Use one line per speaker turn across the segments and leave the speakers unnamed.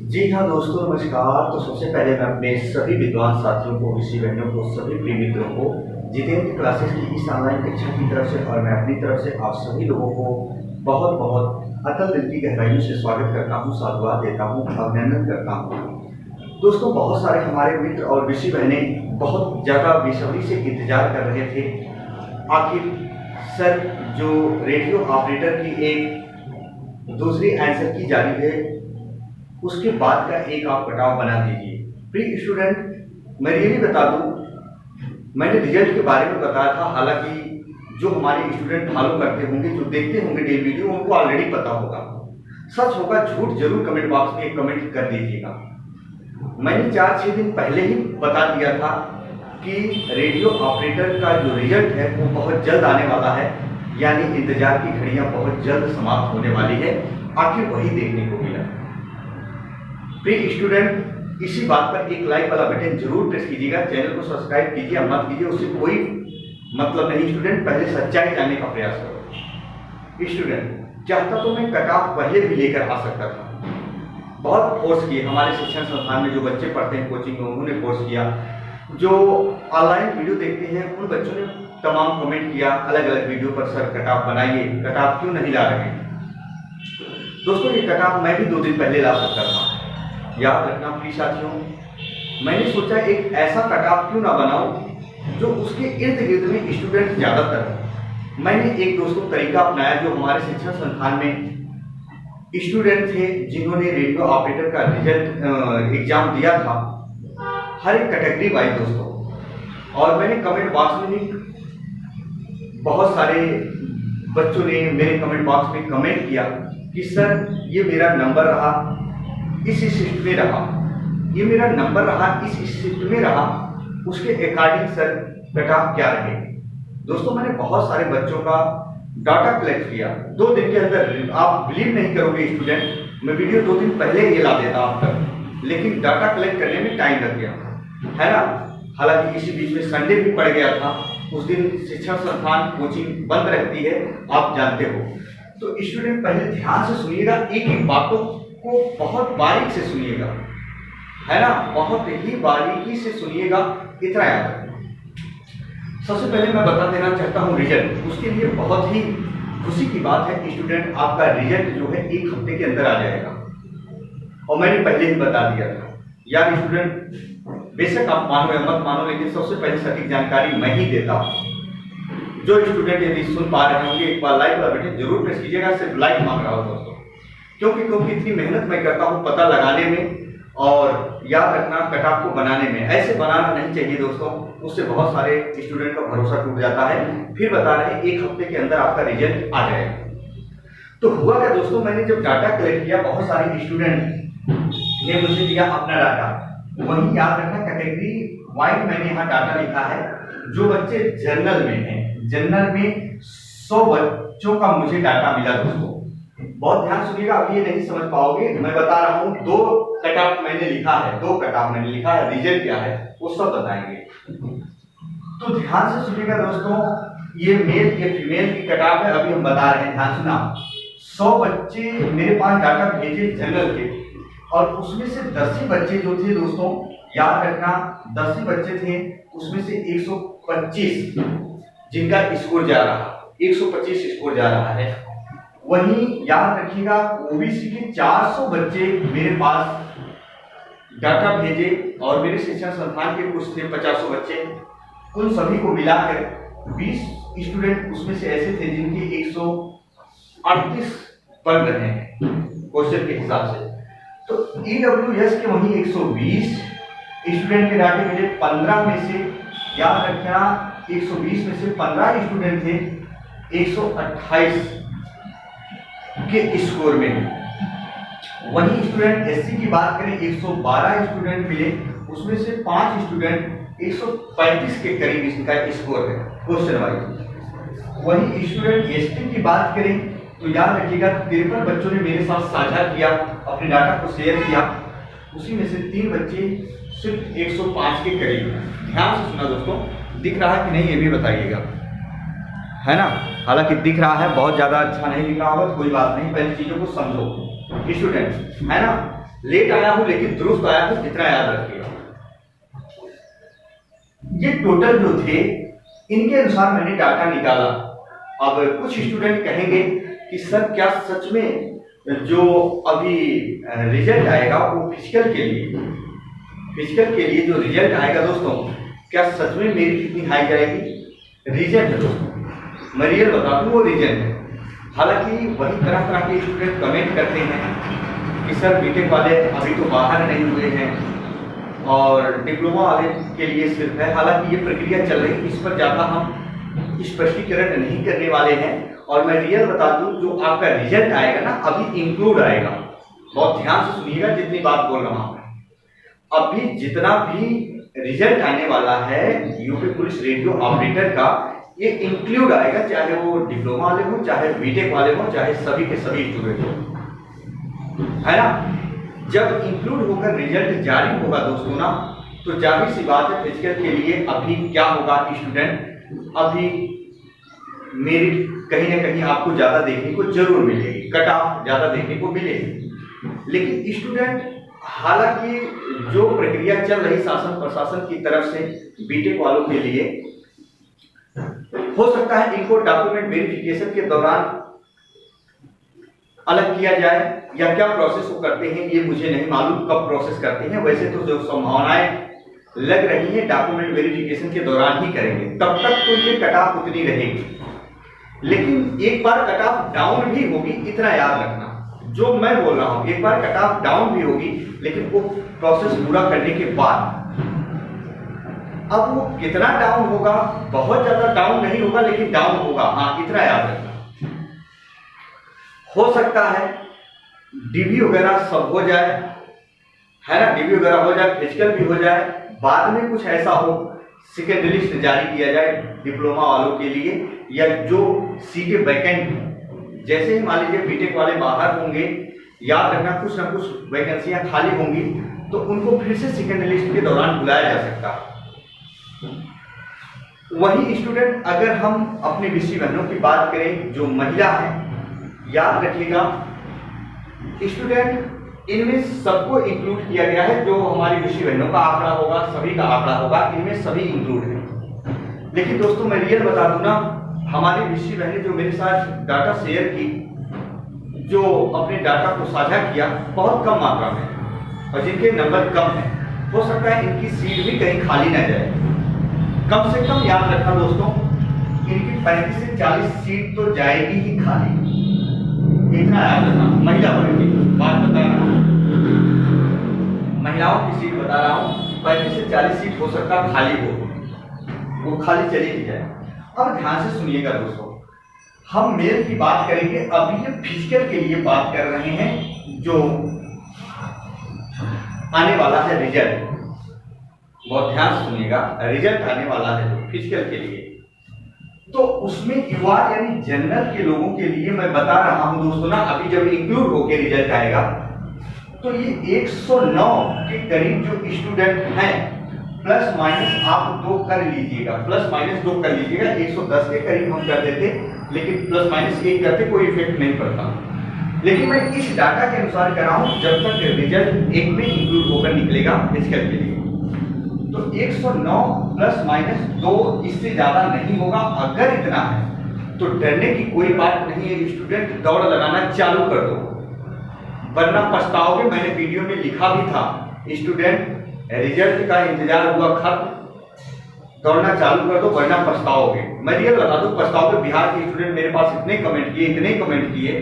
जी हाँ दोस्तों, नमस्कार। तो सबसे पहले मैं अपने सभी विद्वान साथियों को, ऋषि बहनों को, सभी प्रिय मित्रों को जितेंद्र क्लासेस की इस ऑनलाइन कक्षा की तरफ से और मैं अपनी तरफ से आप सभी लोगों को बहुत बहुत अतल दिल की गहराइयों से स्वागत करता हूँ, साधुवाद देता हूँ, अभिनंदन करता हूँ। दोस्तों, बहुत सारे हमारे मित्र और ऋषि बहनें बहुत ज़्यादा बेसब्री से इंतजार कर रहे थे। आखिर सर जो रेडियो ऑपरेटर की एक दूसरी आंसर की जारी है उसके बाद का एक आप कटाव बना दीजिए। प्रिय स्टूडेंट, मैं रियली बता दूं, मैंने रिजल्ट के बारे में बताया था। हालांकि जो हमारे स्टूडेंट फॉलो करते होंगे, जो देखते होंगे डेली वीडियो, उनको ऑलरेडी पता होगा। सच होगा झूठ जरूर कमेंट बॉक्स में एक कमेंट कर दीजिएगा। मैंने 4-6 दिन पहले ही बता दिया था कि रेडियो ऑपरेटर का जो रिजल्ट है वो बहुत जल्द आने वाला है, यानी इंतजार की घड़ियां बहुत जल्द समाप्त होने वाली है। आखिर वही देखने को मिला। प्रिय स्टूडेंट, इसी बात पर एक लाइक वाला बटन जरूर प्रेस कीजिएगा। चैनल को सब्सक्राइब कीजिए, मत कीजिए, उससे कोई मतलब नहीं। स्टूडेंट, पहले सच्चाई जानने का प्रयास करो। स्टूडेंट, चाहता तो मैं कट ऑफ पहले भी लेकर आ सकता था। बहुत फोर्स किए हमारे शिक्षण संस्थान में जो बच्चे पढ़ते हैं कोचिंग में, उन्होंने फोर्स किया। जो ऑनलाइन वीडियो देखते हैं उन बच्चों ने तमाम कमेंट किया अलग अलग वीडियो पर, सर कट ऑफ बनाइए, कट ऑफ क्यों नहीं ला रहे। दोस्तों, ये कट ऑफ मैं भी 2 दिन पहले ला सकता था। याद रखना प्रिय साथियों, मैंने सोचा एक ऐसा कट ऑफ क्यों ना बनाऊं जो उसके इर्द गिर्द में स्टूडेंट ज्यादातर है। मैंने एक दोस्तों तरीका अपनाया जो हमारे शिक्षण संस्थान में स्टूडेंट थे जिन्होंने रेडियो ऑपरेटर का रिजल्ट एग्जाम दिया था, हर एक कैटेगरी वाइज दोस्तों। और मैंने कमेंट बॉक्स में भी बहुत सारे बच्चों ने मेरे कमेंट बॉक्स में कमेंट किया कि सर ये मेरा नंबर रहा, इस शिफ्ट में रहा, ये मेरा नंबर रहा, इस शिफ्ट में रहा, उसके अकॉर्डिंग सर कट ऑफ क्या रहे। दोस्तों, मैंने बहुत सारे बच्चों का डाटा कलेक्ट किया 2 दिन के अंदर। आप बिलीव नहीं करोगे स्टूडेंट, मैं वीडियो 2 दिन पहले ये ला देता आप तक, लेकिन डाटा कलेक्ट करने में टाइम लग गया, है ना। हालांकि इसी बीच में संडे भी पड़ गया था। उस दिन शिक्षण संस्थान कोचिंग बंद रहती है, आप जानते हो। तो स्टूडेंट, पहले ध्यान से सुनिएगा, एक एक बातों को बहुत बारीक से सुनिएगा, है ना, बहुत ही बारीकी से सुनिएगा। इतना याद रखना। सबसे पहले मैं बता देना चाहता हूँ रिजल्ट, उसके लिए बहुत ही खुशी की बात है स्टूडेंट, आपका रिजल्ट जो है 1 हफ्ते के अंदर आ जाएगा। और मैंने पहले ही बता दिया था यार स्टूडेंट, बेशक आप मानो या मत मानो, लेकिन सबसे पहले सटीक जानकारी मैं ही देता हूँ। जो स्टूडेंट यदि सुन पा रहे होंगे, एक बार लाइक वाला बटन जरूर प्रेस कीजिएगा। सिर्फ लाइक मांग रहा हूँ दोस्तों, क्योंकि इतनी मेहनत मैं करता हूँ पता लगाने में और याद रखना कट ऑफ को बनाने में। ऐसे बनाना नहीं चाहिए दोस्तों, उससे बहुत सारे स्टूडेंट का भरोसा टूट जाता है। फिर बता रहे हैं 1 हफ्ते के अंदर आपका रिजल्ट आ जाएगा। तो हुआ क्या दोस्तों, मैंने जब डाटा कलेक्ट किया, बहुत सारे स्टूडेंट ने मुझे दिया अपना डाटा। वही याद रखना कैटेगरी वाइज मैंने यहाँ डाटा लिखा है। जो बच्चे जनरल में हैं, जनरल में 100 बच्चों का मुझे डाटा मिला दोस्तों। बहुत ध्यान सुनिएगा, अब ये नहीं समझ पाओगे, मैं बता रहा हूँ। 2 कट ऑफ मैंने लिखा है, 2 कट ऑफ मैंने लिखा है, रिजल्ट क्या है वो सब बताएंगे। तो ध्यान से सुनिएगा दोस्तों, ये मेल ये फीमेल की कट ऑफ है, अभी हम बता रहे हैं, ध्यान सुना। 100 बच्चे मेरे पास डाटा भेजे जनरल के, और उसमें से 10 ही बच्चे जो थे दोस्तों, याद रखना 10 ही बच्चे थे, उसमें से 125 जिनका स्कोर जा रहा, 125 स्कोर जा रहा है। वहीं याद रखिएगा ओबीसी के 400 बच्चे मेरे पास डाटा भेजे, और मेरे शिक्षण संस्थान के कुछ थे 50 बच्चे। उन सभी को मिलाकर 20 स्टूडेंट उसमें से ऐसे थे जिनके 138 बन रहे हैं क्वेश्चन के हिसाब से। तो ईडब्ल्यूएस के वहीं 120 स्टूडेंट के डाटे मिले। 15 में से याद रखना 120 में से 15 स्टूडेंट थे 128 के स्कोर में। वही स्टूडेंट एससी की बात करें, 112 स्टूडेंट मिले, उसमें से 5 स्टूडेंट 135 के करीब इसका स्कोर है क्वेश्चन वाइज। वही स्टूडेंट एसटी की बात करें तो याद रखिएगा 53 बच्चों ने मेरे साथ साझा किया, अपने डाटा को शेयर किया, उसी में से 3 बच्चे सिर्फ 105 के करीब। ध्यान से सुना दोस्तों, दिख रहा है कि नहीं ये भी बताइएगा, है ना। हालांकि दिख रहा है, बहुत ज़्यादा अच्छा नहीं लिखा होगा, कोई बात नहीं, पहले चीज़ों को समझो स्टूडेंट, है ना। लेट आया हूं लेकिन दुरुस्त आया हूं, इतना याद रखिएगा। ये टोटल जो थे इनके अनुसार मैंने डाटा निकाला। अब कुछ स्टूडेंट कहेंगे कि सर क्या सच में जो अभी रिजल्ट आएगा वो फिजिकल के लिए जो रिजल्ट आएगा दोस्तों, क्या सच में मेरी कितनी हाई जाएगी? रीजन है दोस्तों, मैं रियल बता दूं वो रीजन है। हालांकि वही तरह तरह के स्टूडेंट कमेंट करते हैं कि सर बीटेक वाले अभी तो बाहर नहीं हुए हैं और डिप्लोमा वाले के लिए सिर्फ है। हालांकि ये प्रक्रिया चल रही है, इस पर ज़्यादा हम स्पष्टीकरण नहीं करने वाले हैं। और मैं रियल बता दूं, जो आपका रिजल्ट आएगा ना अभी इंक्लूड आएगा, बहुत ध्यान से सुनिएगा जितनी बात बोल रहा हूँ। अभी जितना भी रिजल्ट आने वाला है यूपी पुलिस रेडियो ऑपरेटर का, ये इंक्लूड आएगा, चाहे वो डिप्लोमा वाले हो, चाहे बीटेक वाले हो, चाहे सभी के सभी स्टूडेंट हो, है ना। जब इंक्लूड होकर रिजल्ट जारी होगा दोस्तों ना, तो जाहिर सी बात है फिजिकल के लिए अभी क्या होगा, स्टूडेंट अभी मेरी कहीं ना कहीं आपको ज्यादा देखने को जरूर मिलेगी, कट ऑफ ज्यादा देखने को मिलेगी। लेकिन स्टूडेंट हालांकि जो प्रक्रिया चल रही शासन प्रशासन की तरफ से बीटेक वालों के लिए, हो सकता है इनको डॉक्यूमेंट वेरिफिकेशन के दौरान अलग किया जाए, या क्या प्रोसेस वो करते हैं ये मुझे नहीं मालूम कब प्रोसेस करते हैं। वैसे तो जो संभावनाएं लग रही है डॉक्यूमेंट वेरिफिकेशन के दौरान ही करेंगे, तब तक तो ये कट ऑफ उतनी रहेगी। लेकिन एक बार कट ऑफ डाउन भी होगी, इतना याद रखना जो मैं बोल रहा हूं, एक बार कट ऑफ डाउन भी होगी, लेकिन वो प्रोसेस पूरा करने के बाद अब वो कितना डाउन होगा, बहुत ज्यादा डाउन नहीं होगा लेकिन डाउन होगा, हाँ इतना याद रखना। हो सकता है डीबी वगैरह सब हो जाए, है ना, डीबी वगैरह हो जाए, फिजिकल भी हो जाए, बाद में कुछ ऐसा हो सेकेंड लिस्ट जारी किया जाए डिप्लोमा वालों के लिए, या जो सीटें वैकेंट, जैसे ही मान लीजिए बीटेक वाले बाहर होंगे, याद रखना कुछ ना कुछ वैकेंसियां खाली होंगी, तो उनको फिर से सेकेंड लिस्ट के दौरान बुलाया जा सकता है। वही स्टूडेंट अगर हम अपनी विषय बहनों की बात करें जो महिला है, याद रखिएगा स्टूडेंट इनमें सबको इंक्लूड किया गया है। जो हमारी विषय बहनों का आंकड़ा होगा, सभी का आंकड़ा होगा, इनमें सभी इंक्लूड है। लेकिन दोस्तों मैं रियल बता दूं ना, हमारी विषय बहनें जो मेरे साथ डाटा शेयर की, जो अपने डाटा को साझा किया, बहुत कम मात्रा में, और जिनके नंबर कम है, हो सकता है इनकी सीट भी कहीं खाली ना जाए। कम से कम याद रखना दोस्तों, इनकी 35 से 40 सीट तो जाएगी ही खाली, इतना याद रखना। महिला वर्ग की बात बता रहा हूँ, महिलाओं की सीट बता रहा हूँ, 35 से 40 सीट हो सकता है खाली हो, वो खाली चली ही जाए। अब ध्यान से सुनिएगा दोस्तों, हम मेल की बात करेंगे, अभी ये फिजिकल के लिए बात कर रहे हैं। जो आने वाला है रिजल्ट, बहुत ध्यान से सुनिएगा, रिजल्ट आने वाला है जो फिजिकल के लिए, तो उसमें युवा यानी जनरल के लोगों के लिए मैं बता रहा हूं दोस्तों ना, अभी जब इंक्लूड होकर रिजल्ट आएगा तो ये 109 के करीब जो स्टूडेंट हैं, प्लस माइनस आप 2 कर लीजिएगा, प्लस माइनस 2 कर लीजिएगा, 110 के करीब हम कर देते, लेकिन प्लस माइनस 1 करते कोई इफेक्ट नहीं पड़ता। लेकिन मैं इस डाटा के अनुसार कर रहा हूं, जब तक रिजल्ट 1 में इंक्लूड होकर निकलेगा फिजिकल के लिए, तो 109 प्लस माइनस 2, इससे ज्यादा नहीं होगा। अगर इतना है तो डरने की कोई बात नहीं है, स्टूडेंट दौड़ लगाना चालू कर दो, वरना पछताओगे। मैंने वीडियो में लिखा भी था, स्टूडेंट रिजल्ट का इंतजार हुआ खत्म, दौड़ना चालू कर दो वरना पछताओगे। मैं रियल बता दूं, पछताओगे। बिहार के स्टूडेंट मेरे पास इतने कमेंट किए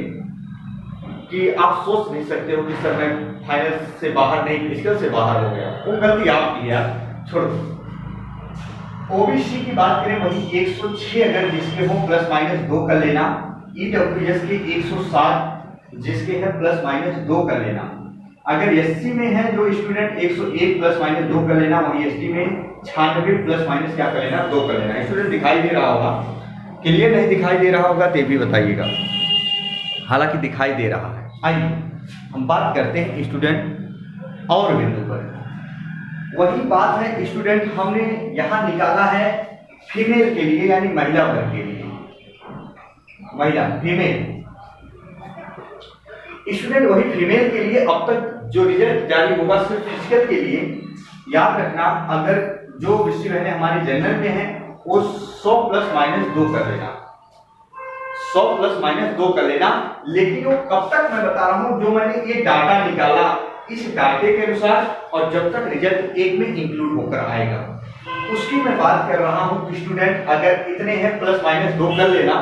कि आप सोच नहीं सकते हो कि सर मैं फाइनल से बाहर नहीं, फिजिकल से बाहर हो गया। वो गलती आपकी है, छोड़ो। ओबीसी की बात करें, वही 106 अगर जिसके हो प्लस माइनस 2 कर लेना, ईडब्ल्यूएस के 160 जिसके है प्लस माइनस 2 कर लेना। अगर एससी में है जो स्टूडेंट 101 प्लस माइनस 2 कर लेना, वही एसटी में 96 प्लस माइनस क्या कर लेना, 2 कर लेना। स्टूडेंट दिखाई दे रहा होगा, क्लियर नहीं दिखाई दे रहा होगा तो भी बताइएगा, हालांकि दिखाई दे रहा है। आइए हम बात करते हैं स्टूडेंट और बिंदु पर। वही बात है स्टूडेंट, हमने यहां निकाला है फीमेल के लिए यानी महिला वर्ग के लिए, महिला फीमेल स्टूडेंट। वही फीमेल के लिए अब तक जो रिजल्ट जारी होगा सिर्फ फिजिकल के लिए, याद रखना अगर जो विषय बहने हमारी जनरल में है वो 100 प्लस माइनस 2 कर लेना, 100 प्लस माइनस 2 कर लेना। लेकिन वो कब तक मैं बता रहा हूं, जो मैंने ये डाटा निकाला इस डाटे के अनुसार और जब तक रिजल्ट एक में इंक्लूड होकर आएगा उसकी मैं बात कर रहा हूं। स्टूडेंट अगर इतने हैं प्लस माइनस 2 कर लेना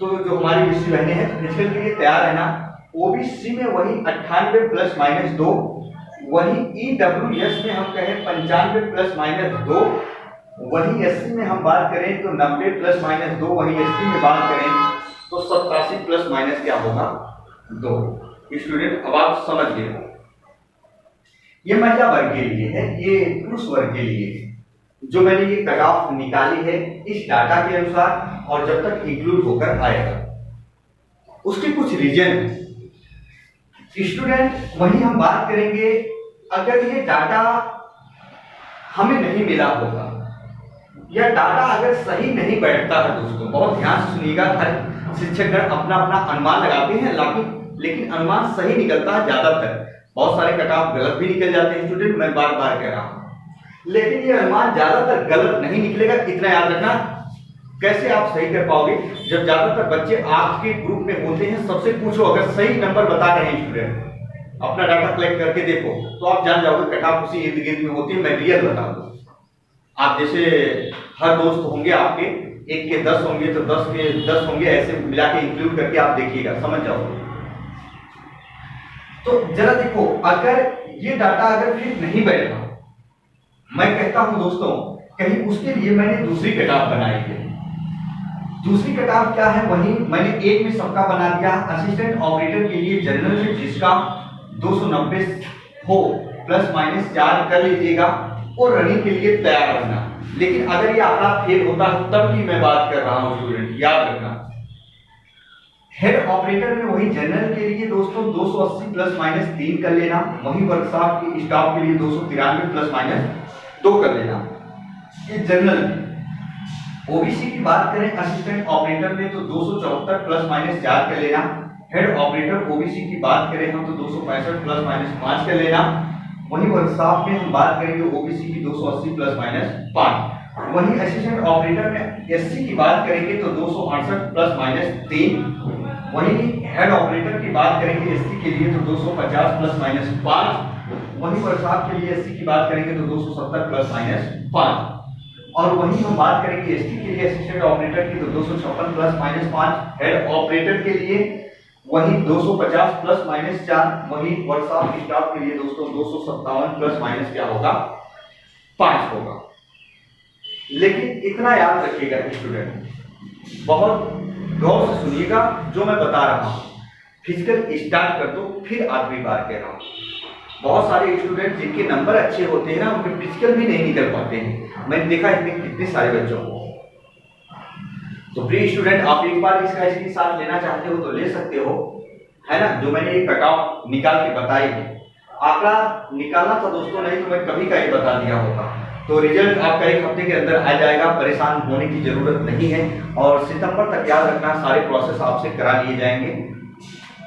तो जो हमारी विषय बहने हैं फिजिकल के लिए तैयार है ना। ओबीसी में वही 98 प्लस माइनस 2, वही ईडब्ल्यूएस में हम कहें 95 प्लस माइनस 2, वही एससी में हम बात करें तो 90 प्लस माइनस 2, वही एसटी में बात करें तो 87 प्लस माइनस क्या होगा 2। स्टूडेंट अब आप समझ गए हो, ये महिला वर्ग के लिए है, ये पुरुष वर्ग के लिए है। जो मैंने ये कट ऑफ निकाली है इस डाटा के अनुसार और जब तक इंक्लूड होकर आएगा उसके कुछ रीजन है। स्टूडेंट वही हम बात करेंगे अगर ये डाटा हमें नहीं मिला होगा या डाटा अगर सही नहीं बैठता है। दोस्तों बहुत ध्यान से सुनिएगा, हर शिक्षकगण अपना अपना अनुमान लगाते हैं लेकिन अनुमान सही निकलता है ज्यादातर। बहुत सारे कट ऑफ गलत भी निकल जाते हैं स्टूडेंट, मैं बार बार कह रहा हूं, लेकिन ये अनुमान ज्यादातर गलत नहीं निकलेगा, इतना याद रखना। कैसे आप सही कर पाओगे जब ज्यादातर बच्चे आपके ग्रुप में होते हैं। सबसे पूछो अगर सही नंबर बता रहे हैं स्टूडेंट, अपना डाटा कलेक्ट करके देखो तो आप जान जाओगे कट ऑफ उसी इर्द गिर्द में होती है। मैं रियल बता दूं, आप जैसे हर दोस्त होंगे आपके, एक के 10 होंगे तो 10 के 10 होंगे, ऐसे मिला के इंक्लूड करके आप देखिएगा, समझ जाओगे। तो जरा देखो अगर ये डाटा अगर फिर नहीं बैठा, मैं कहता हूं दोस्तों कहीं उसके लिए मैंने दूसरी कटाफ बनाई है। दूसरी कटाफ क्या है, वही मैंने एक में सबका बना दिया। असिस्टेंट ऑपरेटर के लिए जनरल में जिसका 290 हो प्लस माइनस 4 कर लीजिएगा और रनिंग के लिए तैयार रहना। लेकिन अगर ये आंकड़ा फेल होता है तब की मैं बात कर रहा हूं स्टूडेंट, याद रखना। हेड ऑपरेटर में वही जनरल के लिए दोस्तों 280 प्लस माइनस 3 कर लेना, वही वर्कशॉप के स्टाफ के लिए 293 प्लस माइनस 2 कर लेना। ये जनरल। ओबीसी की बात करें असिस्टेंट ऑपरेटर में तो 274 प्लस माइनस 4 कर लेना। हेड ऑपरेटर ओबीसी की बात करें हम तो 265 प्लस माइनस 5 कर लेना। वही वर्कशॉप में हम बात करेंगे ओबीसी की 280 प्लस माइनस 5। वही असिस्टेंट ऑपरेटर में एससी की बात करेंगे तो 268 प्लस माइनस 3। वही हेड ऑपरेटर की बात करेंगे एससी के लिए तो 250 प्लस माइनस 5। वही वर्कशॉप के लिए एससी की बात करेंगे तो 270 प्लस माइनस 5। और वही हम बात करेंगे एसटी के लिए असिस्टेंट ऑपरेटर की तो 256 प्लस माइनस 5। हेड ऑपरेटर के लिए वही 250 प्लस माइनस 4। वही वर्कशॉप स्टाफ के लिए दोस्तों 257 प्लस माइनस क्या होगा 5 होगा। लेकिन इतना याद रखिएगा स्टूडेंट, बहुत गौर से सुनिएगा जो मैं बता रहा हूं। फिजिकल स्टार्ट कर दो, फिर आखिरी बार कह रहा हूं, बहुत सारे स्टूडेंट जिनके नंबर अच्छे होते हैं ना उनके फिजिकल भी नहीं निकल पाते हैं। मैंने देखा इतने कितने सारे बच्चों को। तो प्रिय स्टूडेंट आप एक बार इसका स्क्रीनशॉट लेना चाहते हो तो ले सकते हो, है ना। जो मैंने ये कट ऑफ निकाल के बताई है, आंकड़ा निकालना था दोस्तों, नहीं तो मैं कभी का ही बता दिया होता। तो रिजल्ट आपका 1 हफ्ते के अंदर आ जाएगा, परेशान होने की जरूरत नहीं है। और सितंबर तक याद रखना सारे प्रोसेस आपसे करा लिए जाएंगे।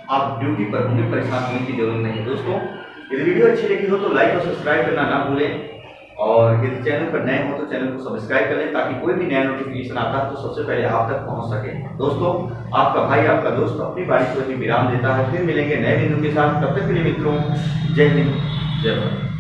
आप ड्यूटी पर होंगे, परेशान होने की जरूरत नहीं है दोस्तों। यदि वीडियो अच्छी लगी हो तो लाइक और सब्सक्राइब करना ना भूलें, और यदि चैनल पर नए हो तो चैनल को सब्सक्राइब कर लें ताकि कोई भी नया नोटिफिकेशन आता है तो सबसे पहले आप तक पहुंच सके। दोस्तों आपका भाई आपका दोस्त अपनी बारी को विराम देता है, फिर मिलेंगे नए बिंदु के साथ। तब तक के लिए मित्रों जय हिंद जय भारत।